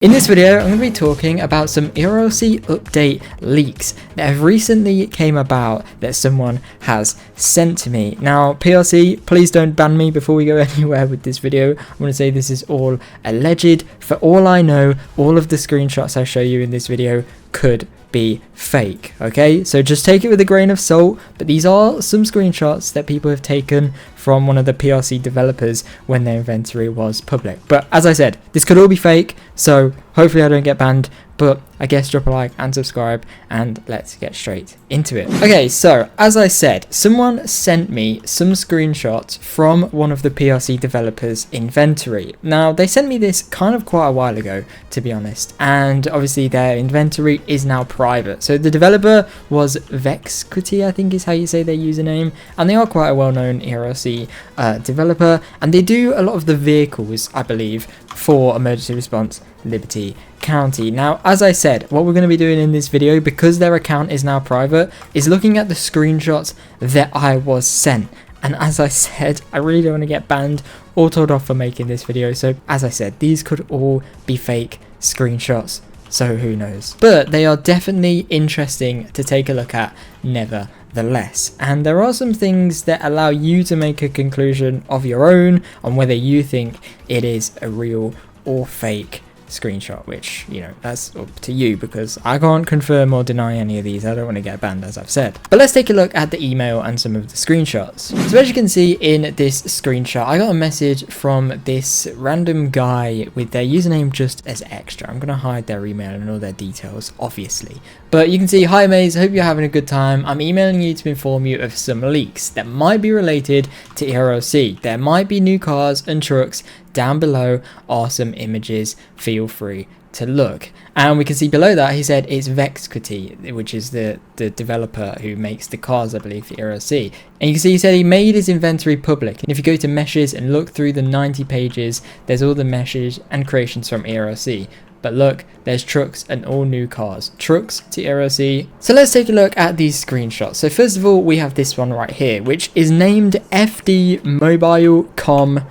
In this video, I'm going to be talking about some ERLC update leaks that have recently came about that someone has sent to me. Now, PRC, please don't ban me before we go anywhere with this video. I'm going to say this is all alleged. For all I know, all of the screenshots I show you in this video could be fake, okay? So just take it with a grain of salt, but these are some screenshots that people have taken from one of the PRC developers when their inventory was public. But as I said, this could all be fake, so hopefully I don't get banned, but I guess drop a like and subscribe, and let's get straight into it. Okay, so as I said, someone sent me some screenshots from one of the PRC developers' inventory. Now, they sent me this kind of quite a while ago, to be honest, and obviously their inventory is now private. So the developer was Vexquity, I think is how you say their username, and they are quite a well-known ERLC developer, and they do a lot of the vehicles, I believe, for emergency response Liberty County. Now, as I said, what we're going to be doing in this video, because their account is now private, is looking at the screenshots that I was sent. And as I said, I really don't want to get banned or told off for making this video. So as I said, these could all be fake screenshots. So who knows? But they are definitely interesting to take a look at nevertheless. And there are some things that allow you to make a conclusion of your own on whether you think it is a real or fake screenshot, which, you know, that's up to you, because I can't confirm or deny any of these. I don't want to get banned, as I've said. But let's take a look at the email and some of the screenshots. So as you can see in this screenshot, I got a message from this random guy with their username just as extra. I'm going to hide their email and all their details, obviously. But you can see, "Hi Maze, hope you're having a good time. I'm emailing you to inform you of some leaks that might be related to ERLC. There might be new cars and trucks. Down below are some images. Feel free to look." And we can see below that he said it's Vexquity, which is the developer who makes the cars, I believe, for ERLC. And you can see he said he made his inventory public. And if you go to meshes and look through the 90 pages, there's all the meshes and creations from ERLC. But look, there's trucks and all new cars. Trucks to ERLC. So let's take a look at these screenshots. So first of all, we have this one right here, which is named FD Mobile Com ...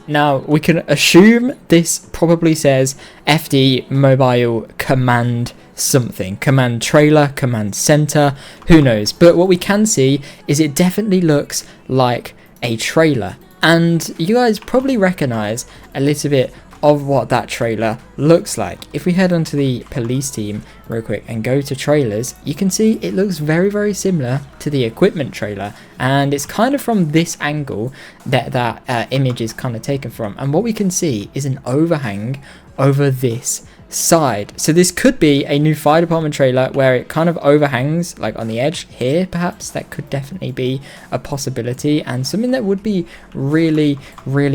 Now, we can assume this probably says FD Mobile Command something. Command Trailer, Command Center, who knows. But what we can see is it definitely looks like a trailer. And you guys probably recognize a little bit of what that trailer looks like. If we head onto the police team real quick and go to trailers, you can see it looks very similar to the equipment trailer, and it's kind of from this angle that that image is kind of taken from. And what we can see is an overhang over this side. So this could be a new fire department trailer where it kind of overhangs like on the edge here. Perhaps that could definitely be a possibility, and something that would be really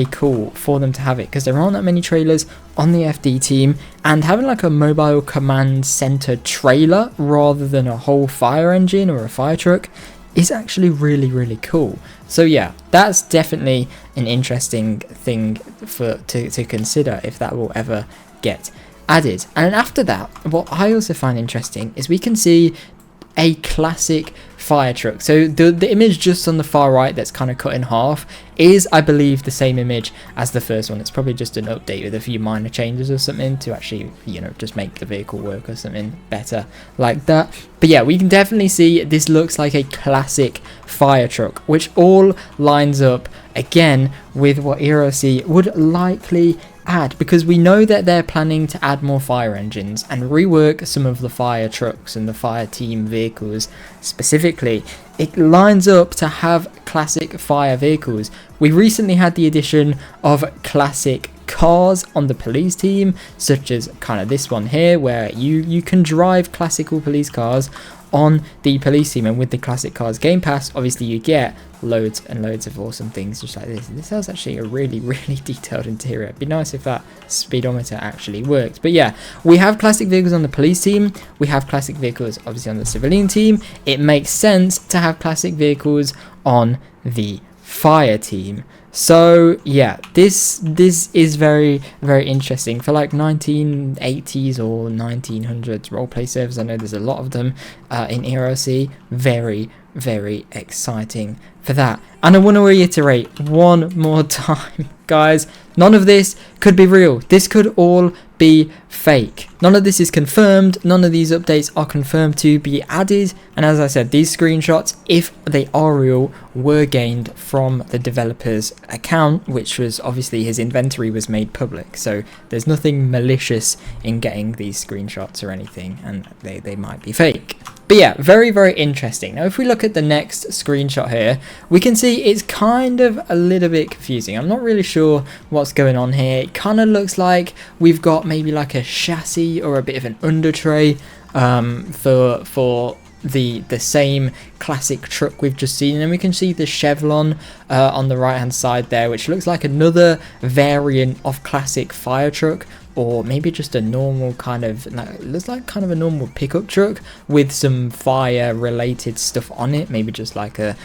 cool for them to have it, because there aren't that many trailers on the FD team, and having like a mobile command center trailer rather than a whole fire engine or a fire truck is actually really cool. So yeah, that's definitely an interesting thing to consider if that will ever get added. And after that, what I also find interesting is we can see a classic fire truck. So the image just on the far right that's kind of cut in half is, I believe, the same image as the first one. It's probably just an update with a few minor changes or something to actually, you know, just make the vehicle work or something better like that. But yeah, we can definitely see this looks like a classic fire truck, which all lines up again with what ERLC would likely add, because we know that they're planning to add more fire engines and rework some of the fire trucks and the fire team vehicles specifically. It lines up to have classic fire vehicles. We recently had the addition of classic cars on the police team, such as kind of this one here, where you can drive classical police cars on the police team. And with the classic cars game pass, obviously you get loads and loads of awesome things just like this. This has actually a really detailed interior. It'd be nice if that speedometer actually worked. But yeah, we have classic vehicles on the police team, we have classic vehicles obviously on the civilian team. It makes sense to have classic vehicles on the fire team. So yeah, this is very interesting for like 1980s or 1900s roleplay servers. I know there's a lot of them in ERLC. Very very exciting for that. And I want to reiterate one more time, guys, none of this could be real. This could all be fake. None of this is confirmed. None of these updates are confirmed to be added. And as I said, these screenshots, if they are real, were gained from the developer's account, which was obviously his inventory was made public. So there's nothing malicious in getting these screenshots or anything, and they might be fake. But yeah, very, very interesting. Now, if we look at the next screenshot here, we can see it's kind of a little bit confusing. I'm not really sure what's going on here. It kind of looks like we've got maybe like a chassis or a bit of an under tray for the same classic truck we've just seen, and we can see the chevron on the right hand side there, which looks like another variant of classic fire truck, or maybe just a normal kind of, looks like kind of a normal pickup truck with some fire related stuff on it, maybe just like a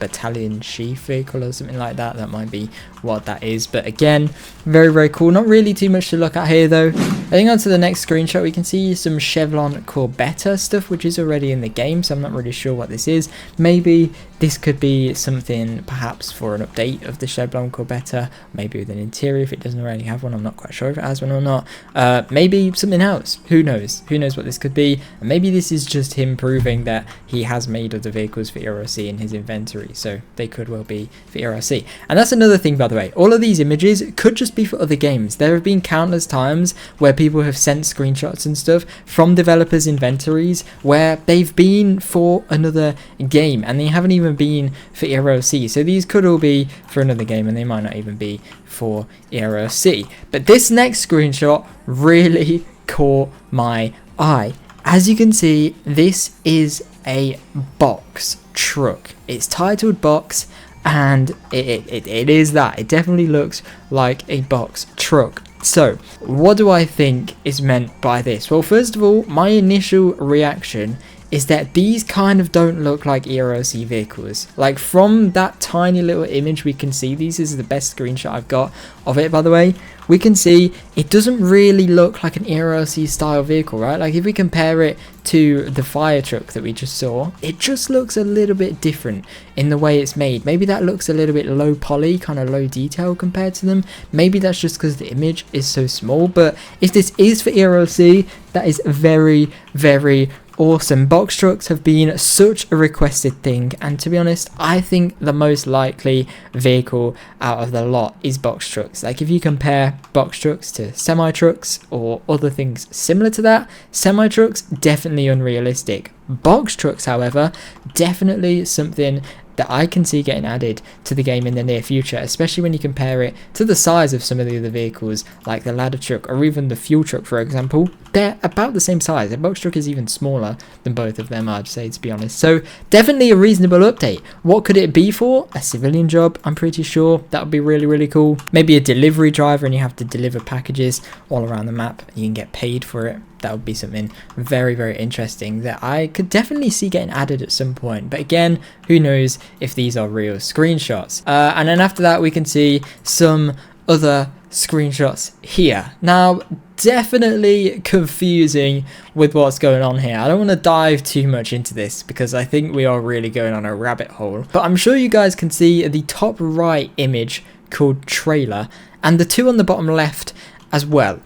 battalion chief vehicle or something like that. That might be what that is. But again, very, very cool. Not really too much to look at here though. Heading on to the next screenshot, we can see some Chevron Corvette stuff, which is already in the game, so I'm not really sure what this is. Maybe this could be something perhaps for an update of the Chevron Corvette, maybe with an interior if it doesn't already have one. I'm not quite sure if it has one or not. Maybe something else. Who knows? Who knows what this could be? And maybe this is just him proving that he has made other vehicles for ERLC in his inventory, so they could well be for ERLC. And that's another thing, by the way. All of these images could just be for other games. There have been countless times where people have sent screenshots and stuff from developers' inventories where they've been for another game and they haven't even been for ERLC. So these could all be for another game and they might not even be for ERLC. But this next screenshot really caught my eye. As you can see, this is a box truck. It's titled box, and it is that. It definitely looks like a box truck. So what do I think is meant by this? Well, first of all, my initial reaction is that these kind of don't look like ERLC vehicles. Like, from that tiny little image we can see, this is the best screenshot I've got of it, by the way, we can see it doesn't really look like an ERLC style vehicle, right? Like, if we compare it to the fire truck that we just saw, it just looks a little bit different in the way it's made. Maybe that looks a little bit low poly, kind of low detail compared to them. Maybe that's just because the image is so small. But if this is for ERLC, that is very, very awesome. Box trucks have been such a requested thing, and to be honest, I think the most likely vehicle out of the lot is box trucks. Like, if you compare box trucks to semi trucks or other things similar to that, semi trucks definitely unrealistic. Box trucks, however, definitely something that I can see getting added to the game in the near future, especially when you compare it to the size of some of the other vehicles like the ladder truck or even the fuel truck, for example. They're about the same size. The box truck is even smaller than both of them, I'd say, to be honest. So definitely a reasonable update. What could it be for? A civilian job, I'm pretty sure. That would be really, really cool. Maybe a delivery driver and you have to deliver packages all around the map and you can get paid for it. That would be something very, very interesting that I could definitely see getting added at some point. But again, who knows if these are real screenshots. And then after that, we can see some other screenshots here. Now, definitely confusing with what's going on here. I don't want to dive too much into this because I think we are really going on a rabbit hole. But I'm sure you guys can see the top right image called trailer and the two on the bottom left as well.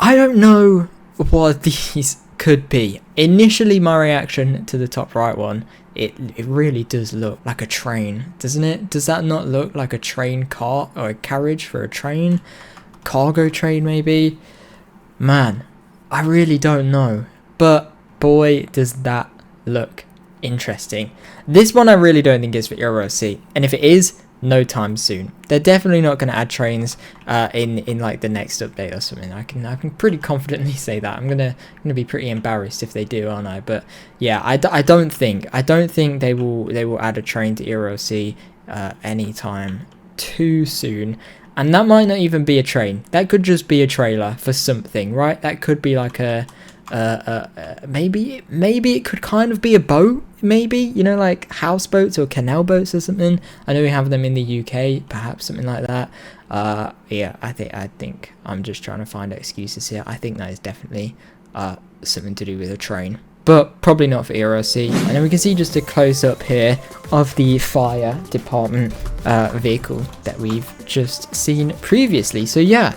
I don't know what these could be. Initially, my reaction to the top right one, it really does look like a train, doesn't it? Does that not look like a train cart or a carriage for a train? Cargo train, maybe? Man, I really don't know. But boy, does that look interesting. This one I really don't think is for ERLC. And if it is, no time soon. They're definitely not going to add trains in like the next update or something. I can pretty confidently say that. I'm gonna be pretty embarrassed if they do, aren't I? But yeah, I don't think they will add a train to ERLC anytime too soon. And that might not even be a train. That could just be a trailer for something, right? That could be like a maybe it could kind of be a boat, maybe, you know, like houseboats or canal boats or something. I know we have them in the UK, perhaps something like that. Yeah, I think I'm just trying to find excuses here. I think that is definitely something to do with a train. but probably not for ERLC. And then we can see just a close-up here of the fire department vehicle that we've just seen previously. So yeah,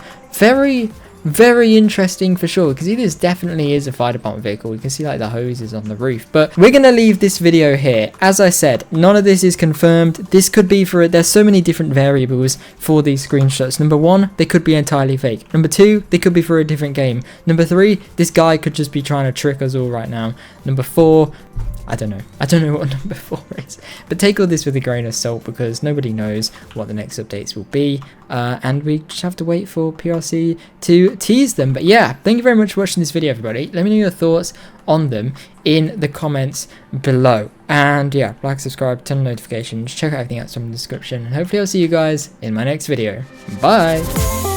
very interesting for sure, because this definitely is a fire department vehicle. You can see like the hoses on the roof. But we're gonna leave this video here. As I said, none of this is confirmed. This could be for there's so many different variables for these screenshots. Number one, they could be entirely fake. Number two, they could be for a different game. Number three, this guy could just be trying to trick us all right now. Number four, I don't know what number 4 is, but take all this with a grain of salt, because nobody knows what the next updates will be, and we just have to wait for PRC to tease them. But yeah, thank you very much for watching this video, everybody. Let me know your thoughts on them in the comments below, and yeah, like, subscribe, turn on notifications, check out everything else in the description, and hopefully I'll see you guys in my next video. Bye.